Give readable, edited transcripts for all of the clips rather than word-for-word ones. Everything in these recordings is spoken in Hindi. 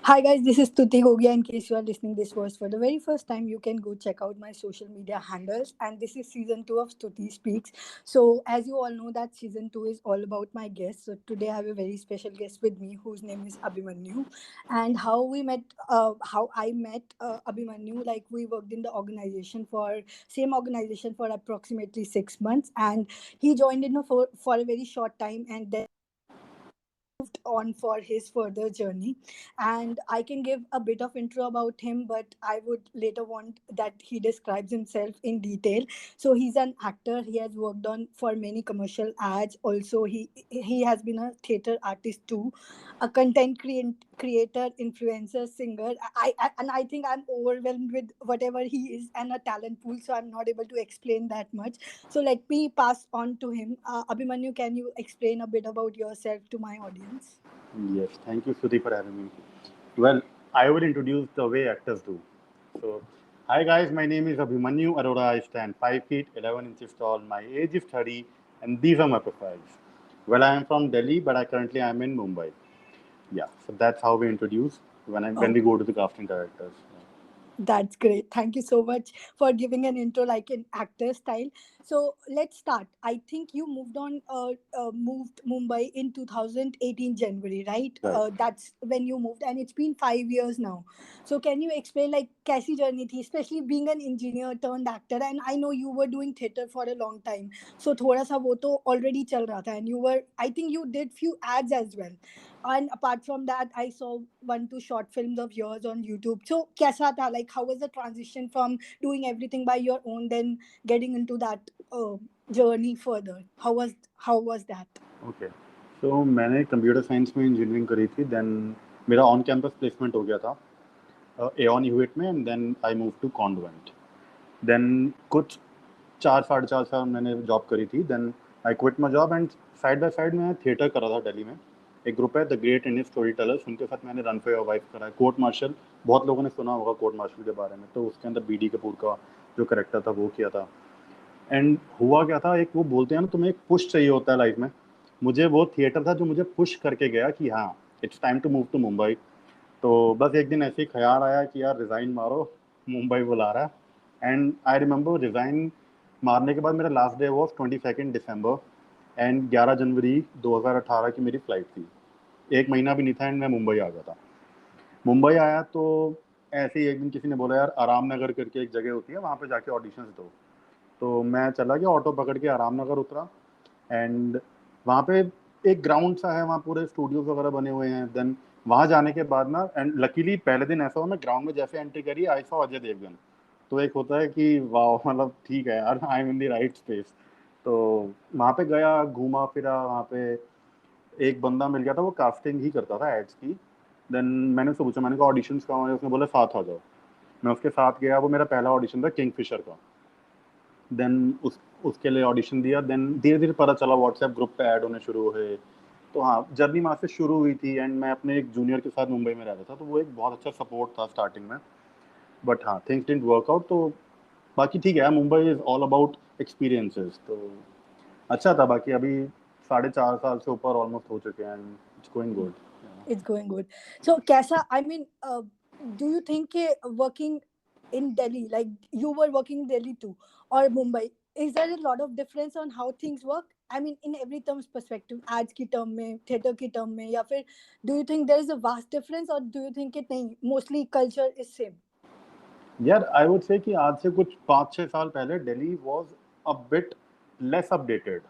Hi guys, this is Tuti Gogia. In case you are listening this voice for the very first time, you can go check out my social media handles. And this is season 2 of Stuti Speaks. So as you all know that season 2 is all about my guests. So today I have a very special guest with me whose name is Abhimanyu. And how I met Abhimanyu, like we worked in the same organization for approximately 6 months, and he joined in for a very short time, and then on for his further journey. And I can give a bit of intro about him, but I would later want that he describes himself in detail. So he's an actor. He has worked on for many commercial ads. Also, he has been a theater artist too, a creator, influencer, singer. And I think I'm overwhelmed with whatever he is and a talent pool, so I'm not able to explain that much. So let me pass on to him. Abhimanyu, can you explain a bit about yourself to my audience? Yes, thank you, Sudhi, for having me. Well, I will introduce the way actors do. So, hi guys, my name is Abhimanyu Arora. I stand 5 feet 11 inches tall. My age is 30, and these are my profiles. Well, I am from Delhi, but I currently am in Mumbai. Yeah, so that's how we introduce when we go to the casting directors. That's great. Thank you so much for giving an intro like an actor style. So let's start. I think you moved Mumbai in 2018 January, right? Right. That's when you moved, and it's been 5 years now. So can you explain like कैसी journey थी, especially being an engineer turned actor, and I know you were doing theater for a long time. So थोड़ा सा वो तो already चल रहा था, and I think you did few ads as well. And apart from that, I saw 1 2 short films of yours on YouTube. So kaisa tha, like how was the transition from doing everything by your own, then getting into that journey further? How was that? Okay so मैंने कंप्यूटर साइंस में इंजीनियरिंग करी थी देन मेरा ऑन कैंपस प्लेसमेंट हो गया था एऑन यूएट में and then I move to convent then कुछ 4 साढ़े 4 साल मैंने जॉब करी थी then I quit my job and side by side मैं थिएटर कर रहा था दिल्ली में एक ग्रुप है the great Indian story tellers उनके साथ मैंने रन फॉर योर वाइफ करा है कोर्ट मार्शल बहुत लोगों ने सुना होगा कोर्ट मार्शल के बारे में तो उसके अंदर बीडी कपूर का जो करेक्टर था वो किया था एंड हुआ क्या था एक वो बोलते हैं ना तुम्हें एक पुश चाहिए होता है लाइफ में मुझे वो थिएटर था जो मुझे पुश करके गया कि हाँ it's time to move to Mumbai तो बस एक दिन ऐसे ही ख्याल आया कि यार रिज़ाइन मारो मुंबई बुला रहा है एंड आई रिमेंबर रिज़ाइन मारने के बाद मेरा last day was 22 December and 11 जनवरी 2018 की मेरी फ़्लाइट थी एक महीना भी नहीं था एंड मैं मुंबई आ गया था मुंबई आया तो ऐसे ही एक दिन किसी ने बोला यार आराम नगर करके एक जगह होती है वहाँ पे जाके ऑडिशंस दो तो मैं चला गया ऑटो पकड़ के आराम नगर उतरा एंड वहाँ पे एक ग्राउंड सा है वहाँ पूरे स्टूडियोज वगैरह बने हुए हैं देन वहाँ जाने के बाद ना एंड लकीली पहले दिन ऐसा हुआ मैं ग्राउंड में जैसे एंट्री करी आई सॉ अजय देवगन तो एक होता है कि वाह मतलब ठीक है यार I am in the right space तो वहाँ पे गया घूमा फिरा वहाँ पे एक बंदा मिल गया था वो कास्टिंग ही करता था एड्स की देन मैंने उससे पूछा मैंने कहा ऑडिशंस कहाँ है उसने बोला साथ आ जाओ मैं उसके साथ गया वो मेरा पहला ऑडिशन था किंगफिशर का देन उसके लिए ऑडिशन दिया देन धीरे धीरे पता चला व्हाट्सएप ग्रुप पे ऐड होने शुरू हुए तो हाँ जर्नी वहाँ से शुरू हुई थी एंड मैं अपने एक जूनियर के साथ मुंबई में रहता था तो वो एक बहुत अच्छा सपोर्ट था स्टार्टिंग में बट हाँ थिंग्स डिडंट वर्क आउट तो बाकी ठीक है Mumbai is all about experiences तो अच्छा था बाकी अभी 4.5 साल से ऊपर ऑलमोस्ट हो चुके हैं and it's going good It's going good. So kaisa, I mean, do you think working in Delhi, like you were working in Delhi too, or Mumbai, is there a lot of difference on how things work? I mean, in every terms perspective, ads की term में, theater की term में, या फिर do you think there is a vast difference, or do you think it नहीं, mostly culture is same? यार आई वुड से कि आज से कुछ 5-6 साल पहले Delhi was a bit less updated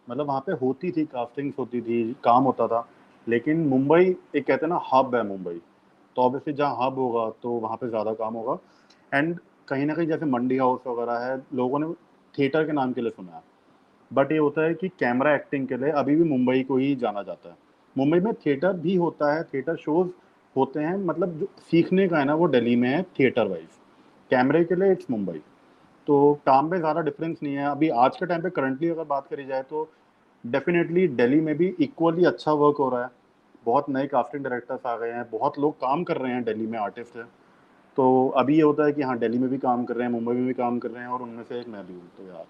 मतलब वहाँ पे होती थी कास्टिंग्स होती थी काम होता था लेकिन मुंबई एक कहते हैं ना हब है मुंबई तो ऑब्वियसली जहाँ हब होगा तो वहाँ पे ज़्यादा काम होगा एंड कहीं ना कहीं जैसे मंडी हाउस वगैरह है लोगों ने थिएटर के नाम के लिए सुना है बट ये होता है कि कैमरा एक्टिंग के लिए अभी भी मुंबई को ही जाना जाता है मुंबई में थिएटर भी होता है थिएटर शोज होते हैं मतलब जो सीखने का है ना वो दिल्ली में है थिएटर वाइज कैमरे के लिए इट्स मुंबई तो काम में ज़्यादा डिफरेंस नहीं है अभी आज के टाइम पे करंटली अगर बात करी जाए तो डेफिनेटली दिल्ली में भी इक्वली अच्छा वर्क हो रहा है बहुत नए कास्टिंग डायरेक्टर्स आ गए हैं बहुत लोग काम कर रहे हैं दिल्ली में आर्टिस्ट हैं तो अभी ये होता है कि हाँ दिल्ली में भी काम कर रहे हैं मुंबई में भी काम कर रहे हैं और उनमें से एक मैं भी हूँ तो यार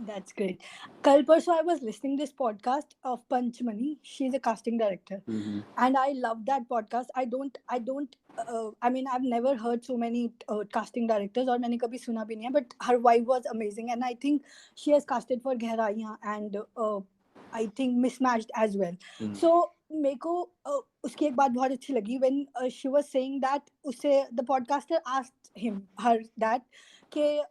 That's great. Kal parso I was listening this podcast of Panchmani. She's a casting director, Mm-hmm. and I love that podcast. I don't. I mean, I've never heard so many casting directors, और मैंने कभी सुना भी नहीं है. But her vibe was amazing, and I think she has casted for Gehraiyaan and I think Mismatched as well. Mm. So मेरे को उसकी एक बात बहुत अच्छी लगी when she was saying that उसे the podcaster asked her that कि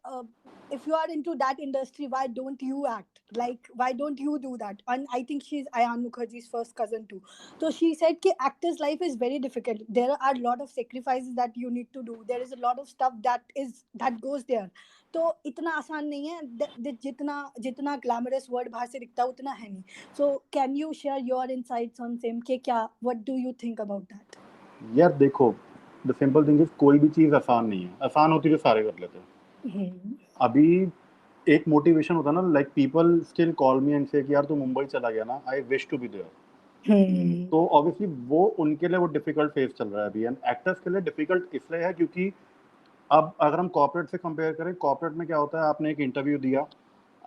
if you are into that industry, why don't you act? Like, why don't you do that? And I think she's Ayan Mukherjee's first cousin too. So she said that actor's life is very difficult. There are a lot of sacrifices that you need to do. There is a lot of stuff that goes there. तो इतना आसान नहीं है. जितना जितना ग्लैमरस वर्ड बाहर से दिखता है उतना है नहीं. So can you share your insights on same कि क्या what do you think about that? यार देखो, द सिंपल थिंग इज कोई भी चीज आसान नहीं है. आसान होती तो सारे कर लेते. अभी एक मोटिवेशन होता ना, like people still call me and say कि यार तू मुंबई चला गया ना, I wish to be there. तो ऑब्वियसली वो उनके लिए वो डिफिकल्ट फेज चल रहा है अभी. एंड एक्टर्स के लिए डिफिकल्ट इसलिए है क्योंकि अब अगर हम कॉर्पोरेट से कंपेयर करें, कॉर्पोरेट में क्या होता है, आपने एक इंटरव्यू दिया,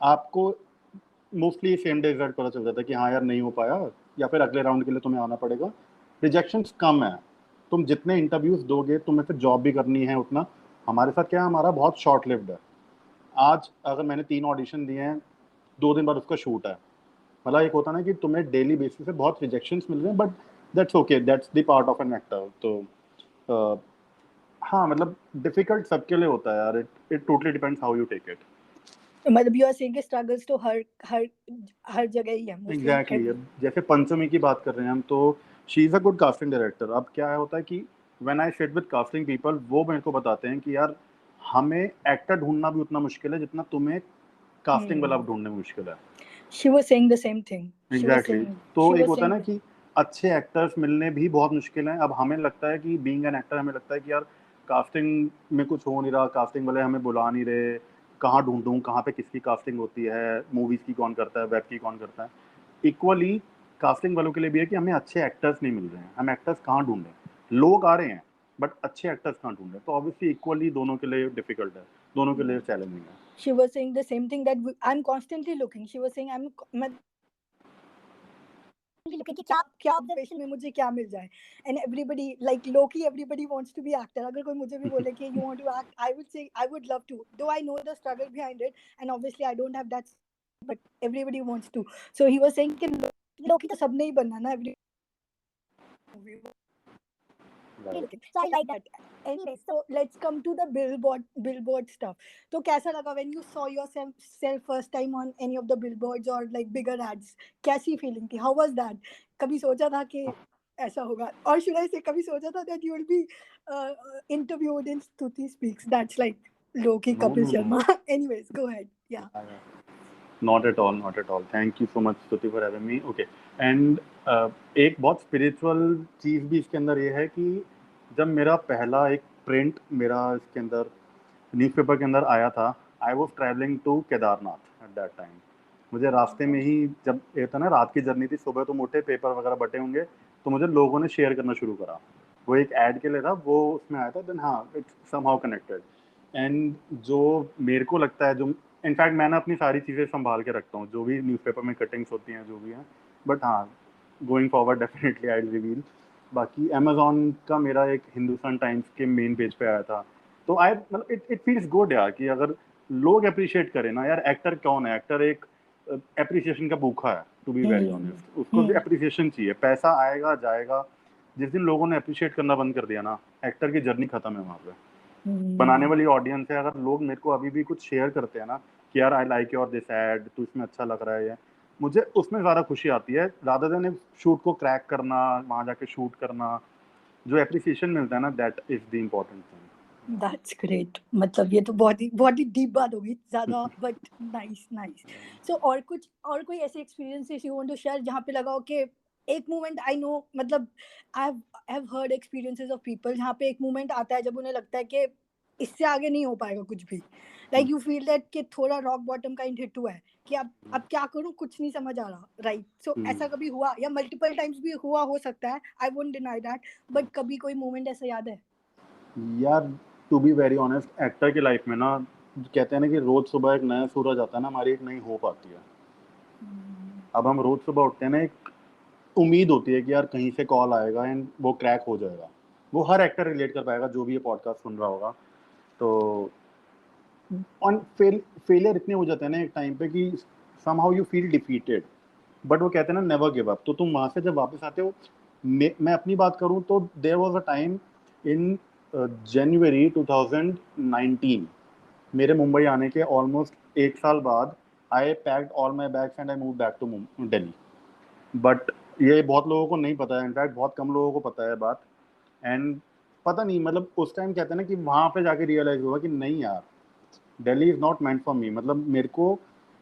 आपको मोस्टली सेम डे रिजल्ट पता चल जाता है कि हाँ यार नहीं हो पाया, या फिर अगले राउंड के लिए तुम्हें आना पड़ेगा. रिजेक्शंस कम है. तुम जितने इंटरव्यूज दोगे, तुम्हें फिर जॉब भी करनी है उतना. हमारे साथ क्या है, हमारा बहुत शॉर्ट लिव्ड है. आज अगर मैंने 3 ऑडिशन दिए हैं, 2 दिन बाद उसका शूट है. मतलब एक होता ना कि तुम्हें डेली बेसिस पे बहुत रिजेक्शंस मिल रहे हैं, but that's okay, that's the part of an actor. तो हाँ, मतलब डिफिकल्ट सबके लिए होता है यार. It totally depends how you take it. मतलब यू आर सेइंग कि स्ट्रगल्स तो हर जगह ही है. एग्जैक्टली. अब जैसे पंचमी की बात कर रहे हैं हम, तो she is a good casting director. अब क्या होता है कि when I sit with casting people, वो मेरे को बताते हैं कि यार हमें एक्टर ढूंढना भी उतना मुश्किल है जितना तुम्हें कास्टिंग वाला ढूंढने में मुश्किल है. She was saying the same thing. Exactly. तो एक होता है ना कि अच्छे एक्टर्स मिलने भी बहुत मुश्किल है. अब हमें लगता है कि बीइंग एन एक्टर, हमें लगता है कि यार कास्टिंग में कुछ हो नहीं रहा, कास्टिंग वाले हमें बुला नहीं रहे, कहाँ ढूंढूं, कहाँ पे किसकी कास्टिंग होती है, मूवीज की कौन करता है, वेब की कौन करता है. इक्वली कास्टिंग वालों के लिए भी है कि हमें अच्छे एक्टर्स नहीं मिल रहे हैं. हम एक्टर्स कहाँ ढूंढें? लोग आ रहे हैं बट अच्छे एक्टर्स कहाँ ढूंढें? तो ऑब्वियसली इक्वली दोनों के लिए डिफिकल्ट है, दोनों के लिए चैलेंजिंग है. She was saying the same thing that I'm constantly looking. She was saying मैं looking कि क्या ऑब्जर्वेशन में मुझे क्या मिल जाए. And everybody like Loki, everybody wants to be actor. अगर कोई मुझे भी बोले कि you want to act, I would say I would love to. Though I know the struggle behind it, and obviously I don't have that, but everybody wants to. So he was saying कि Loki तो सबने ही बनना ना, every movie. Right. So I like that. Anyway, so let's come to the billboard stuff. तो कैसा लगा when you saw yourself first time on any of the billboards or like bigger ads? कैसी feeling थी? How was that? कभी सोचा था कि ऐसा होगा? और should I say कभी सोचा था that you will be interviewed in Stuti Speaks? That's like Loki, Kapil Sharma. Anyways, go ahead. Yeah. Not at all, not at all. Thank you so much, Stuti, for having me. Okay. And एक बहुत स्पिरिचुअल चीज़ भी इसके अंदर ये है कि जब मेरा पहला एक प्रिंट मेरा इसके अंदर न्यूज़पेपर के अंदर आया था, I was travelling to Kedarnath at that time. मुझे रास्ते में ही, जब ये था ना रात की जर्नी थी, सुबह तो मोटे पेपर वगैरह बटे होंगे, तो मुझे लोगों ने शेयर करना शुरू करा. वो एक ऐड के लिए था, वो उसमें आया था. देन हाँ, इट्स समहाउ कनेक्टेड. एंड जो मेरे को लगता है, जो इनफैक्ट मैंने अपनी सारी चीज़ें संभाल के रखता हूँ, जो भी न्यूज़पेपर में कटिंग्स होती हैं, जो भी हैं. बट हाँ, going forward definitely I reveal. बाकी अमेजोन का मेरा एक हिंदुस्तान टाइम्स के मेन पेज पे आया था. तो आई मतलब इट फील्स गुड यार कि अगर लोग अप्रिशिएट करें ना. यार एक्टर कौन है? एक्टर एक अप्रिसिएशन का भूखा है, टू बी वेरी ऑनेस्ट. उसको भी अप्रिसिएशन चाहिए. पैसा आएगा जाएगा. जिस दिन लोगों ने अप्रिशिएट करना बंद कर दिया ना, एक्टर की जर्नी खत्म है वहाँ पे. बनाने वाली ऑडियंस है. अगर लोग मेरे को अभी भी कुछ शेयर करते हैं ना कि यार I like your this ad, तो इसमें अच्छा लग रहा है, मुझे उसमें ज़्यादा खुशी आती है रादर देन शूट को क्रैक करना, वहाँ जाके शूट करना. जो एप्रिसिएशन मिलता है ना, that is the important thing. That's great. मतलब ये तो बहुत ही डीप बात होगी ज़्यादा, बट नाइस. सो और कोई ऐसे experiences you want to share जहाँ पे लगा हो कि एक मोमेंट, आई नो, मतलब I have heard experiences of people जहाँ पे एक मोमेंट आता है जब उन्हें लगता है कि इससे आगे नहीं हो पाएगा कुछ भी. लाइक यू फील दैट कि थोड़ा रॉक बॉटम का हिट हुआ है कि अब क्या करूं, कुछ नहीं समझ आ रहा. राइट. सो ऐसा कभी हुआ, या मल्टीपल टाइम्स भी हुआ हो सकता है, I won't deny that, but कभी कोई मोमेंट ऐसा याद है? यार to be very honest, actor की लाइफ में ना कहते हैं ना कि रोज सुबह एक नया सूरज आता है ना, हमारी एक नई होप आती है। अब हम रोज सुबह उठते हैं ना, एक उम्मीद होती है कि यार कहीं से कॉल आएगा एंड वो क्रैक हो जाएगा। वो हर एक्टर रिलेट कर पाएगा जो भी ये पॉडकास्ट सुन रहा होगा। तो ऑन फेलियर इतने हो जाते हैं ना एक टाइम पे कि somehow you feel defeated, but वो कहते हैं ना नेवर गिव अप। तो तुम वहां से जब वापस आते हो, मैं अपनी बात करूं तो there was a time in January 2019, मेरे मुंबई आने के ऑलमोस्ट एक साल बाद, I packed all my bags and I move back to Delhi. But ये बहुत लोगों को नहीं पता है, इनफैक्ट बहुत कम लोगों को पता है बात। एंड पता नहीं, मतलब उस टाइम कहते हैं ना कि वहाँ पे जाके रियलाइज हुआ कि नहीं यार, Delhi is not meant for me. मतलब मेरे को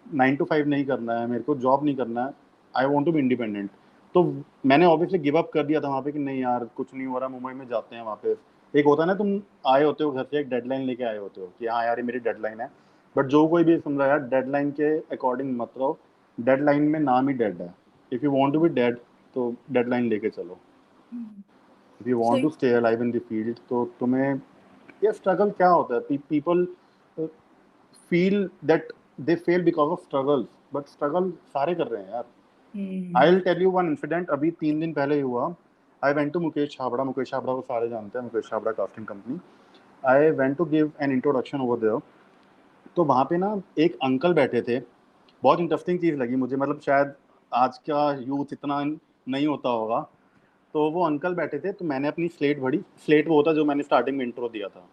9 to 5 नहीं करना है, मेरे को जॉब नहीं करना है, I want to be independent. तो मैंने ऑब्वियसली गिव अप कर दिया था वहाँ पे कि नहीं यार कुछ नहीं हो रहा, मुंबई में जाते हैं वहाँ पे। एक होता है ना, तुम आए होते हो घर से, एक डेडलाइन लेके आए होते हो कि हाँ यार ये मेरी डेडलाइन है। बट जो कोई भी सुन रहा है यार, डेडलाइन के अकॉर्डिंग मत रहो, डेडलाइन में नाम ही डेड है। If you want to be dead तो डेडलाइन लेके चलो। If you So want to stay alive in the field तो तुम्हें ये स्ट्रगल क्या होता है, people feel that they fail because of struggle, but struggle सारे कर रहे हैं यार। I will tell you one incident, अभी 3 दिन पहले ही हुआ। I went to Mukesh Chhabra, Mukesh Chhabra को सारे जानते हैं, Mukesh Chhabra casting company. I went to give an introduction over there. तो वहाँ पे ना एक अंकल बैठे थे, बहुत इंटरेस्टिंग चीज़ लगी मुझे, मतलब शायद आज का यूथ इतना नहीं होता होगा। तो वो अंकल बैठे थे, तो मैंने अपनी स्लेट भरी। स्लेट वो होता जो मैंने स्टार्टिंग में इंट्रो दिया था,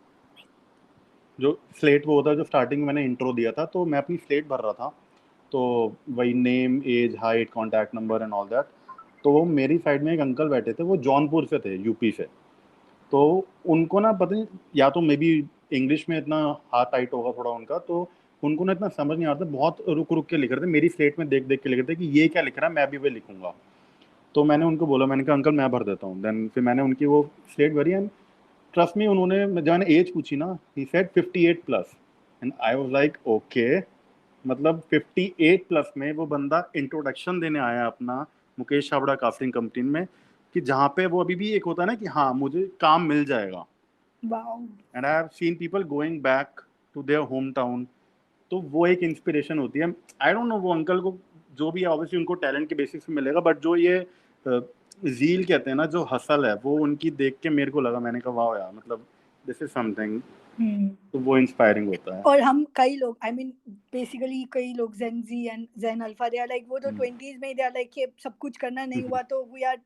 जो स्लेट वो होता जो स्टार्टिंग में मैंने इंट्रो दिया था, तो मैं अपनी स्लेट भर रहा था। तो वही name, age, height, contact number and all that. तो वो मेरी साइड में एक अंकल बैठे थे, वो जौनपुर से थे, यूपी से। तो उनको ना पता नहीं, या तो मे बी इंग्लिश में इतना हाथ टाइट होगा थोड़ा उनका, तो उनको ना इतना समझ नहीं आता, बहुत रुक रुक के लिख रहे थे, मेरी स्लेट में देख देख के लिख रहे थे कि ये क्या लिख रहा है, मैं भी वो लिखूंगा। तो मैंने उनको बोला, मैंने कहा अंकल मैं भर देता हूँ। देन फिर मैंने उनकी वो स्लेट भरी एंड ट्रस्ट मी, उन्होंने जब मैंने एज पूछी ना, he said 58+ and I was like okay. मतलब 58+ में वो बंदा इंट्रोडक्शन देने आया अपना मुकेश छाबड़ा कास्टिंग कंपनी में, कि जहाँ पे वो अभी भी एक होता है ना कि हाँ मुझे काम मिल जाएगा। wow. And I have seen people going back to their home town. तो वो एक इंस्पिरेशन होती है। आई डोंट नो वो अंकल को जो भी है, ऑब्वियसली उनको टैलेंट के बेसिस पे मिलेगा, बट जो ये जील कहते हैं ना, जो हसल है, वो उनकी देख के मेरे को लगा, मैंने कहा वाह यार, मतलब दिस इज समथिंग। तो वो इंस्पायरिंग होता है। और हम कई लोग, आई मीन बेसिकली कई लोग Gen Z and Gen Alpha, they are like, वो तो 20s में दे आर लाइक कि सब कुछ करना नहीं हुआ तो वी आर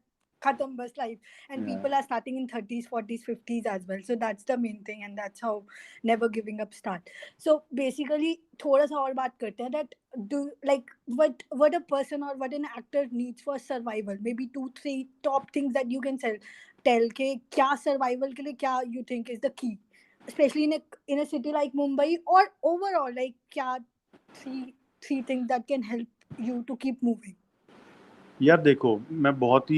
खत्म बस life, and people are starting in 30s 40s 50s as well, so that's the main thing and that's how never giving up start. So basically थोड़ा सा और बात करते हैं that do like what a person or what an actor needs for survival, maybe 2 3 top things that you can tell के क्या survival के लिए क्या you think is the key, especially in a city like Mumbai, or overall like क्या three things that can help you to keep moving? यार देखो, मैं बहुत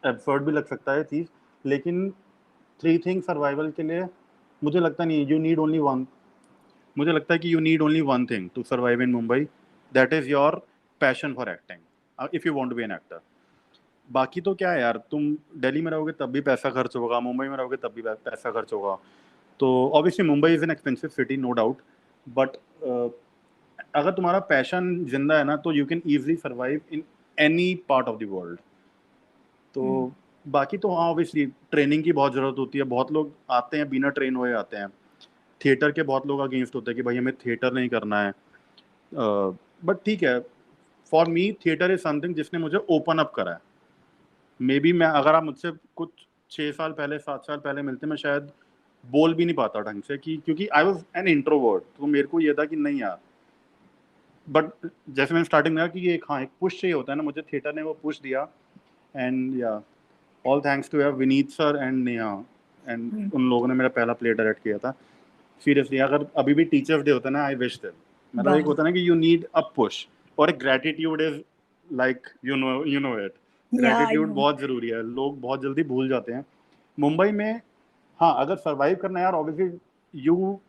एफर्ट भी लग सकता है चीज़, लेकिन 3 थिंग सर्वाइवल के लिए मुझे लगता नहीं है यू नीड ओनली वन। मुझे लगता है कि you need only one thing to survive in Mumbai, that is your passion for acting, if you want to be an actor. बाकी तो क्या है यार, तुम दिल्ली में रहोगे तब भी पैसा खर्च होगा, मुंबई में रहोगे तब भी पैसा खर्च होगा। तो obviously Mumbai is an expensive city, no doubt. But अगर तुम्हारा पैशन जिंदा है ना, तो you can easily survive in any part of the world. तो बाकी तो हाँ, ऑब्वियसली ट्रेनिंग की बहुत ज़रूरत होती है। बहुत लोग आते हैं बिना ट्रेन हुए आते हैं। थिएटर के बहुत लोग अगेंस्ट होते हैं कि भाई हमें थिएटर नहीं करना है। बट ठीक है, for me theatre is something जिसने मुझे ओपन अप करा है। मे बी मैं, अगर आप मुझसे कुछ 6 साल पहले 7 साल पहले मिलते, मैं शायद बोल भी नहीं पाता ढंग से, कि क्योंकि आई वॉज एन इंट्रोवर्ट। तो मेरे को ये था कि नहीं यार, बट जैसे मैंने स्टार्टिंग में कहा कि एक हाँ एक पुश चाहिए होता है ना, मुझे थिएटर ने वो पुश दिया। एंड या all thanks to Vineet sir and Neha, and उन लोगों ने मेरा पहला प्ले डायरेक्ट किया था। सीरियसली, अगर अभी भी टीचर्स डे होता है ना, आई विश देम। मतलब एक Wow. होता है ना कि यू नीड अ पुश, और एक gratitude is like you know it. Yeah, I gratitude know. बहुत ज़रूरी है, लोग बहुत जल्दी भूल जाते हैं मुंबई में। हाँ, अगर सर्वाइव करना है यार, obviously you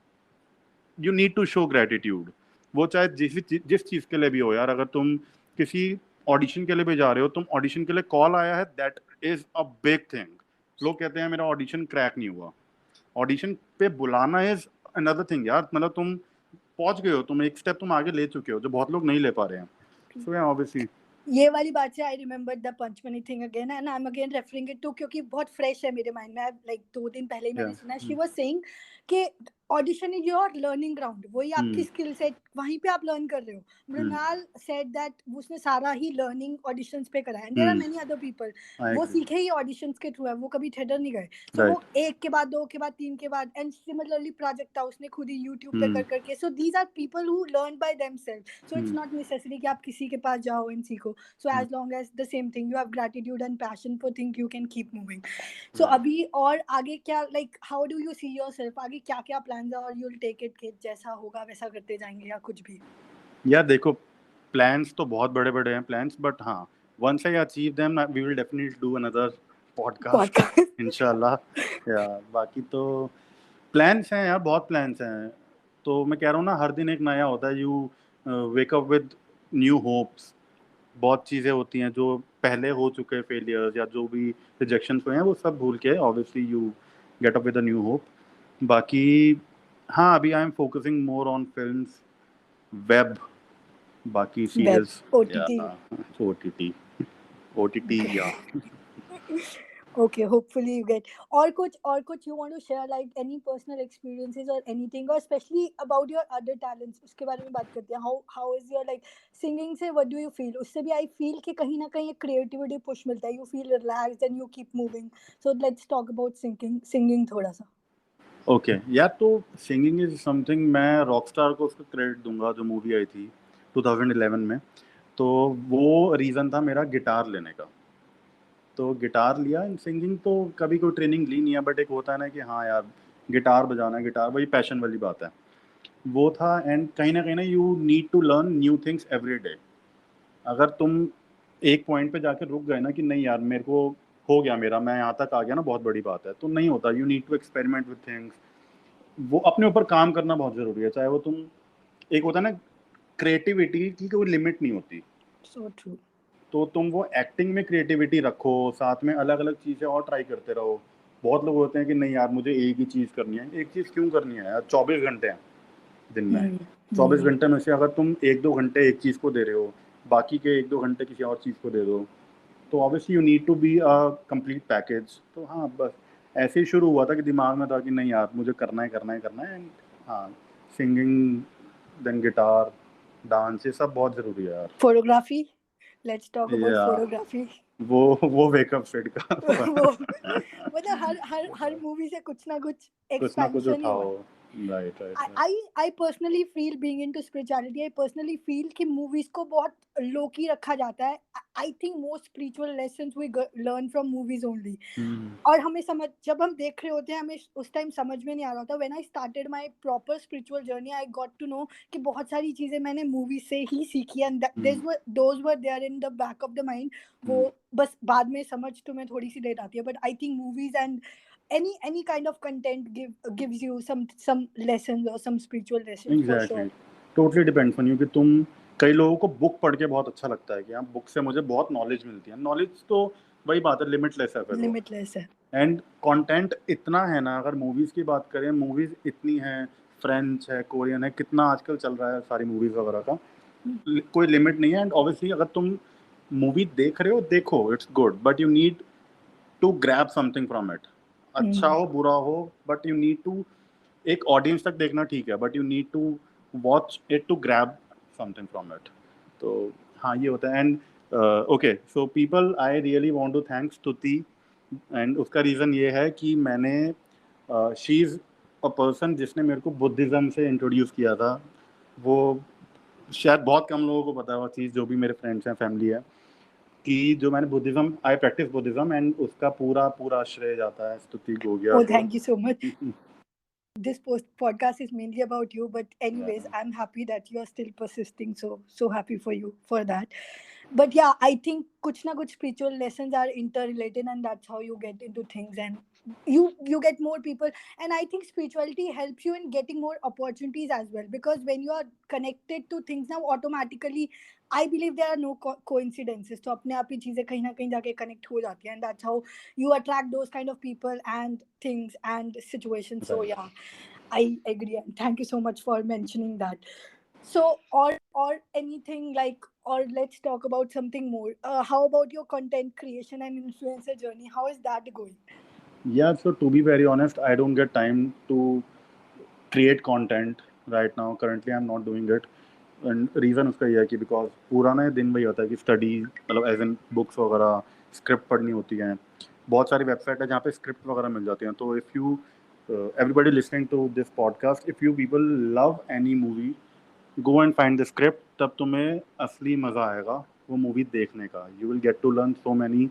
you need to show gratitude. वो चाहे जिस चीज़ के लिए भी हो यार। अगर तुम किसी ऑडिशन के लिए भी जा रहे हो, तुम ऑडिशन के लिए कॉल आया है, that is a big thing. लोग कहते हैं मेरा ऑडिशन क्रैक नहीं हुआ, ऑडिशन पे बुलाना इज another thing यार, मतलब तुम पहुंच गए हो, तुम एक स्टेप तुम आगे ले चुके हो जो बहुत लोग नहीं ले पा रहे हैं. So yeah, obviously. ये वाली बात से आई रिमेम्बर द पंचमनी thing again and I am again referring it to, क्योंकि बहुत फ्रेश है मेरे माइंड में. लाइक 2 दिन पहले ही मैंने Yeah. सुना. शी वाज सेइंग कि audition is your learning ground, वही आपकी स्किल सेट, वहीं पे आप लर्न कर रहे हो. मृणाल सेड दैट उसने सारा ही लर्निंग ऑडिशंस पे करा है. There are many other people, वो सीखे ही ऑडिशंस के थ्रू है, वो कभी थिएटर नहीं गए. तो वो एक के बाद 2 के बाद 3 के बाद, एंड सिमिलरली प्राजक्ता उसने खुद ही यूट्यूब पे कर करके. So these are people who learn by themselves. So it's not necessary कि आप किसी के पास जाओ एंड सीखो. So as long as the same thing, you have gratitude and passion for things, you can keep moving. So अभी और आगे क्या, like how do you see yourself? आगे क्या क्या plans है, और you'll take it कि जैसा होगा वैसा करते जाएंगे या कुछ भी? यार देखो, plans तो बहुत बड़े बड़े हैं plans, but हाँ, once I achieve them, we will definitely do another podcast. इंशाल्लाह. यार बाकी तो plans हैं यार, बहुत plans हैं. तो मैं कह रहा हूँ ना, हर दिन एक नया होता है. You wake up with new hopes. बहुत चीज़ें होती हैं जो पहले हो चुके फेलियर्स या जो भी रिजेक्शंस हुए हैं, वो सब भूल के obviously you get up with a new hope. बाकी हाँ, अभी I am focusing more on films, web, बाकी सीरियल्स, ओटीटी या Okay, hopefully you get. और कुछ you want to share, like any personal experiences or anything, or especially about your other talents, उसके बारे में बात करते हैं. How is your like singing से what do you feel? उससे भी I feel कि कहीं ना कहीं एक creativity push मिलता है. You feel relaxed and you keep moving. So let's talk about singing थोड़ा सा. ओके यार, तो सिंगिंग इज समथिंग, मैं रॉकस्टार को उसका क्रेडिट दूंगा जो मूवी आई थी 2011 में. तो वो रीज़न था मेरा गिटार लेने का. तो गिटार लिया. इन सिंगिंग तो कभी कोई ट्रेनिंग ली नहीं है, बट एक होता है ना कि हाँ यार गिटार बजाना, गिटार वही पैशन वाली बात है, वो था. एंड कहीं ना you need to learn new things every day. अगर तुम एक पॉइंट पे जाकर रुक गए ना कि नहीं यार मेरे को हो गया, मेरा मैं यहाँ तक आ गया ना, बहुत बड़ी बात है, तो नहीं होता. You need to experiment with things. वो अपने ऊपर काम करना बहुत ज़रूरी है. चाहे वो तुम, एक होता है ना क्रिएटिविटी की कोई लिमिट नहीं होती. So true. तो तुम वो एक्टिंग में क्रिएटिविटी रखो, साथ में अलग अलग चीज़ें और ट्राई करते रहो. बहुत लोग होते हैं कि नहीं यार मुझे एक ही चीज़ करनी है. एक चीज़ क्यों करनी है यार? 24 घंटे हैं दिन में. 24 घंटे में से अगर तुम 1-2 घंटे एक चीज़ को दे रहे हो, बाकी के 1-2 घंटे किसी और चीज़ को दे दो, तो obviously you need to be a complete package. तो हाँ, बस ऐसे ही शुरू हुआ था कि दिमाग में था कि नहीं यार मुझे करना है. एंड हाँ, सिंगिंग, देन गिटार, डांस, ये सब बहुत ज़रूरी है यार. Photography. Let's talk about photography. वो वेकअप सेट का मतलब हर मूवी से कुछ ना कुछ एक्सपेंशन ही हुआ. Right. I personally feel, being into spirituality, I personally feel कि movies को बहुत low key रखा जाता है. I think most spiritual lessons we learn from movies only. और हमें जब हम देख रहे होते हैं, हमें उस टाइम समझ में नहीं आ रहा था. When I started my proper spiritual journey, I got to know कि बहुत सारी चीजें मैंने मूवी से ही सीखी, and those were there in the back of the mind. वो बस बाद में समझ तुम्हें थोड़ी सी लेट आती है. But I think movies and any kind of content gives you some lessons or some spiritual lessons. Exactly. For sure. Totally depends on you कि तुम, कई लोगों को बुक पढ़ के बहुत अच्छा लगता है कि हाँ बुक से मुझे बहुत नॉलेज मिलती है. नॉलेज तो वही बात है, लिमिटलेस है फिर. लिमिटलेस है. एंड कंटेंट इतना है ना. अगर मूवीज़ की बात करें, मूवीज़ इतनी हैं, फ्रेंच है, कोरियन है, कितना आजकल चल रहा है सारी मूवीज़ वगैरह का, कोई लिमिट नहीं है. एंड ऑब्वियसली अगर तुम मूवी देख रहे हो, देखो, it's good, but you need to grab something from it. अच्छा हो बुरा हो, बट यू नीड टू, एक ऑडियंस तक देखना ठीक है, but you need to watch it to grab something from it. तो हाँ, ये होता है. And okay, so people, I really want to thank Stuti. एंड उसका रीज़न ये है कि मैंने, शी इज़ अ पर्सन जिसने मेरे को बुद्धिज़्म से इंट्रोड्यूस किया था. वो शायद बहुत कम लोगों को पता है वो चीज़, जो भी मेरे फ्रेंड्स हैं, फैमिली है, कि जो मैंने Buddhism, I practice Buddhism, and उसका पूरा श्रेय जाता है स्तुति Gogia. Oh, thank you so much. This podcast is mainly about you, but anyways, yeah. I'm happy that you are still persisting. So happy for you for that. But yeah, I think kuch na kuch spiritual lessons are interrelated, and that's how you get into things, and you get more people. And I think spirituality helps you in getting more opportunities as well, because when you are connected to things now, automatically I believe there are no coincidences. तो अपने आप ही चीजें कहीं ना कहीं जाके connect हो जाती हैं, and that's how you attract those kind of people and things and situations. So yeah, I agree, and thank you so much for mentioning that. So, or anything like, or let's talk about something more. How about your content creation and influencer journey? How is that going? Yeah, so to be very honest, I don't get time to create content right now. Currently, I'm not doing it. And reason उसका ये है कि बिकॉज पूरा ना दिन वही होता है कि स्टडी मतलब एज इन बुक्स वगैरह स्क्रिप्ट पढ़नी होती हैं. बहुत सारी वेबसाइट है जहाँ पे स्क्रिप्ट वगैरह मिल जाती हैं. तो if you everybody listening to this podcast, if you people love any movie, go and find the script. तब तुम्हें असली मज़ा आएगा वो मूवी देखने का. You will get to learn so many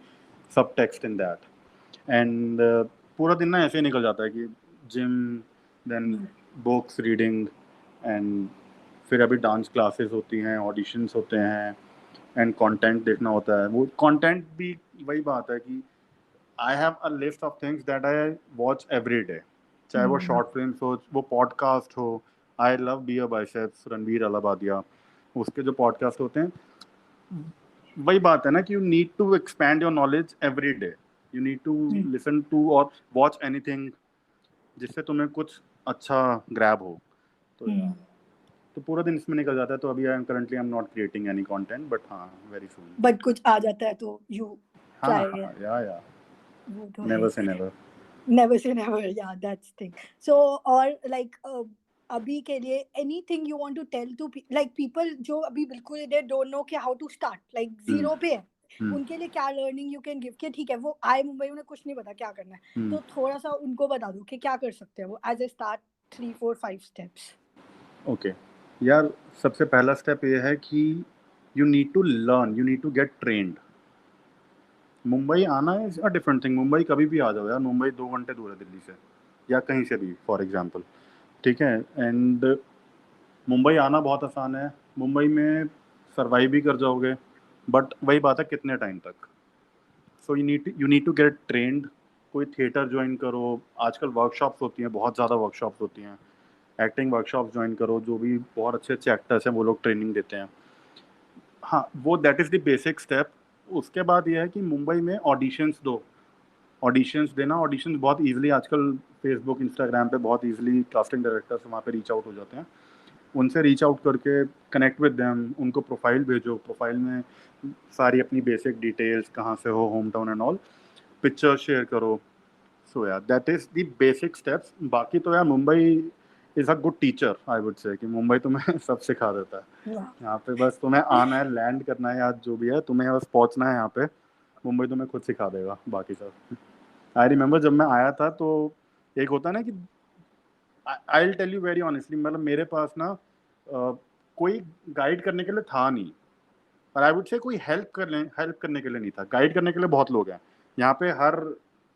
subtext in that. एंड पूरा दिन ना ऐसे ही निकल जाता है कि gym, then books reading, and फिर अभी डांस क्लासेस होती हैं, ऑडिशंस होते हैं, एंड कंटेंट देखना होता है. वो कंटेंट भी वही बात है कि I have a list of things that I watch every day. चाहे वो शॉर्ट फिल्म हो, वो पॉडकास्ट हो. I love beer biceps, Ranveer Allahbadia, उसके जो पॉडकास्ट होते हैं. वही बात है ना कि you need to expand your knowledge every day. You need to listen to और वॉच एनीथिंग जिससे तुम्हें कुछ अच्छा ग्रैब हो. तो तो पूरा दिन इसमें निकल जाता है. तो अभी I am not creating any content, but हाँ, वेरी सून. बट कुछ आ जाता है तो यू हाँ ट्राई. हाँ, या वो तो नेवर है. से never. Never say never. Yeah, that's thing. So, or like अभी के लिए anything you want to tell to like people जो अभी बिल्कुल they don't know कि how to start, like zero पे है, उनके लिए क्या learning you can give कि ठीक है वो आए मुंबई, उन्हें कुछ नहीं पता क्या करना है, तो थोड़ा सा उनको बता दो कि क्या कर सकते हैं वो as a start 3 4 5 steps. Okay यार, सबसे पहला स्टेप ये है कि you need to learn, you need to get trained. Mumbai आना is a different thing. Mumbai कभी भी आ जाओ यार, मुंबई 2 घंटे दूर है दिल्ली से या कहीं से भी फॉर एग्जाम्पल. ठीक है. एंड मुंबई आना बहुत आसान है. मुंबई में सर्वाइव भी कर जाओगे, बट वही बात है कितने टाइम तक. So you need to get trained. कोई थिएटर ज्वाइन करो. आजकल वर्कशॉप्स होती हैं, बहुत ज़्यादा वर्कशॉप्स होती हैं. एक्टिंग वर्कशॉप ज्वाइन करो. जो भी बहुत अच्छे अच्छे एक्टर्स हैं वो लोग ट्रेनिंग देते हैं. हाँ, वो that is the basic step. उसके बाद ये है कि मुंबई में ऑडिशंस दो. ऑडिशंस देना, ऑडिशंस बहुत ईजिली आजकल फेसबुक इंस्टाग्राम पे बहुत ईजिली कास्टिंग डायरेक्टर्स वहाँ पे रीच आउट हो जाते हैं. उनसे रीच आउट करके कनेक्ट विद देम. उनको प्रोफाइल भेजो. प्रोफाइल में सारी अपनी बेसिक डिटेल्स, कहाँ से हो, home town and all, picture share करो. सो यार that is the basic steps. बाकी तो यार Mumbai is a good teacher. I would say कि मुंबई तुम्हें सब सिखा देता है. यहाँ पे बस तुम्हें आना है, लैंड करना है, या जो भी है तुम्हें बस पहुँचना है यहाँ पे. मुंबई तुम्हें खुद सिखा देगा बाकी सब. आई रिमेंबर जब मैं आया था तो एक होता है ना कि I will tell you very honestly, मतलब मेरे पास ना कोई गाइड करने के लिए था नहीं. और आई वुड से कोई हेल्प करने के लिए नहीं था. गाइड करने के लिए बहुत लोग हैं यहाँ पे. हर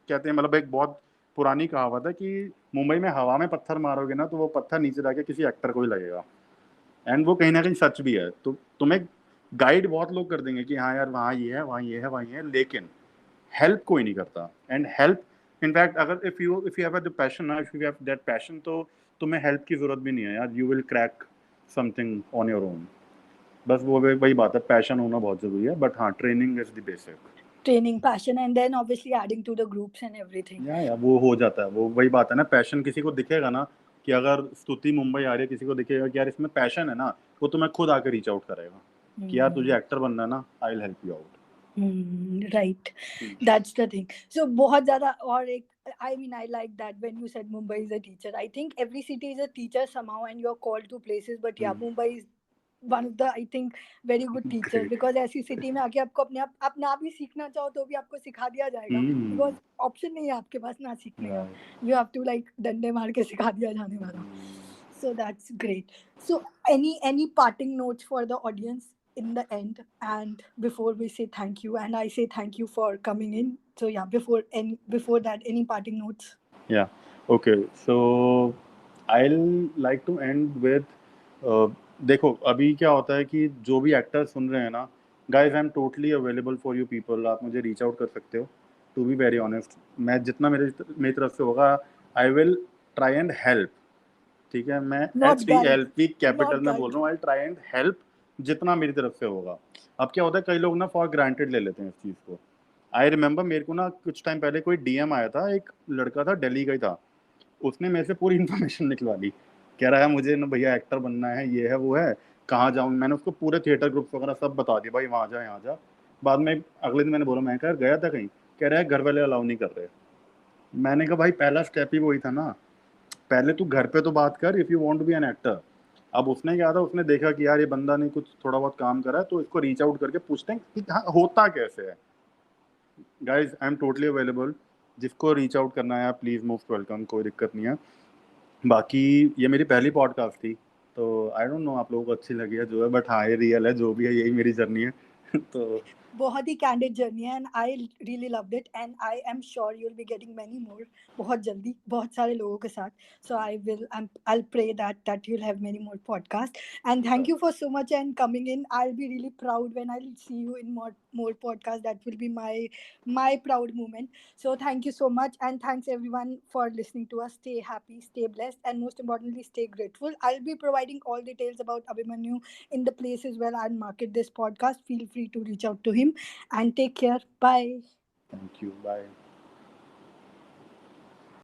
कहते हैं, मतलब एक बहुत पुरानी कहावत है कि मुंबई में हवा में पत्थर मारोगे ना तो वो पत्थर नीचे जाके किसी एक्टर को ही लगेगा. एंड वो कहीं ना कहीं सच भी है. तो तुम्हें गाइड बहुत लोग कर देंगे कि हाँ यार वहाँ ये है, वहाँ ये है, वहाँ ये है, लेकिन हेल्प कोई नहीं करता. एंड हेल्प इनफैक्ट अगर if you have the passion ना, if you have that passion, तो तुम्हें हेल्प की जरूरत भी नहीं है यार. You will crack something on your own. बस वो वही बात है, पैशन होना बहुत जरूरी है. बट हाँ, training is the basic. Training, passion, and then obviously adding to the groups and everything. या वो हो जाता है. वो वही बात है ना, पैशन किसी को दिखेगा ना, कि अगर स्तुति मुंबई आ रही है, किसी को दिखेगा कि यार इसमें पैशन है ना, वो तुम्हें खुद आकर रीच आउट करेगा कि यार तुझे एक्टर बनना है ना, I will help you out. Right. That's the thing. So बहुत ज़्यादा और एक, I mean, I like that when you said Mumbai is a teacher. I think every city is a teacher somehow, and you're called to places. But yeah, Mumbai is one of the, I think, very good teachers, because ऐसी सिटी में आके आपको अपने आप ही सीखना चाहो तो भी आपको सिखा दिया जाएगा, because ऑप्शन नहीं है आपके पास ना सीखने का. You have to like डंडे मार के सिखा दिया जाने वाला. So that's great. So any parting notes for the audience in the end, and before we say thank you, and I say thank you for coming in. So yeah, before that, any parting notes? Yeah. Okay. So I'll like to end with देखो अभी क्या होता है कि जो भी एक्टर सुन रहे हैं ना, guys I am totally available for you people. आप मुझे रीच आउट कर सकते हो. टू बी वेरी ऑनेस्ट, मैं जितना मेरी तरफ से होगा I will try and help. ठीक है. मैं HELP कैपिटल में बोल रहा हूँ. आई ट्राई एंड हेल्प जितना मेरी तरफ से होगा. अब क्या होता है, कई लोग ना फॉर ग्रांटेड ले लेते हैं इस चीज़ को. आई रिमेंबर मेरे को ना कुछ टाइम पहले कोई DM आया था. एक लड़का था, दिल्ली का ही था. उसने मेरे से पूरी इन्फॉर्मेशन निकलवा ली, कह रहा है मुझे ना भैया एक्टर बनना है, ये है वो है, कहाँ जाऊँ। मैंने उसको पूरे थिएटर ग्रुप्स वगैरह सब बता दिया, भाई वहाँ जा यहाँ जा। बाद में अगले दिन मैंने बोला, मैं कहा गया था कहीं, कह रहा है घर वाले अलाउ नहीं कर रहे। मैंने कहा भाई पहला स्टेप ही वही था ना, पहले तू घर पे तो बात कर if you want to be an actor. अब उसने क्या था, उसने देखा कि यार ये बंदा ने कुछ थोड़ा बहुत काम करा है, तो इसको रीच आउट करके पूछते हैं कि हाँ, होता कैसे है। Guys I am totally available, जिसको रीच आउट करना है प्लीज मोस्ट वेलकम, कोई दिक्कत नहीं है। बाकी ये मेरी पहली पॉडकास्ट थी, तो आई डोंट नो आप लोगों को अच्छी लगी है जो है, बट हाँ ये रियल है, जो भी है यही मेरी जर्नी है। तो बहुत ही कैंडिड जर्नी है and I really loved it and I am sure you will be getting many more बहुत जल्दी बहुत सारे लोगों के साथ. सो I'll pray that you'll have many more podcasts and thank you for so much and coming in. I'll be really proud when I'll see you in more podcasts. That will be my proud moment. So thank you so much and thanks everyone for listening to us. Stay happy, stay blessed and most importantly stay grateful. I'll be providing all details about Abhimanyu in the places where I market this podcast. Feel free to reach out to him and take care. Bye. Thank you, bye.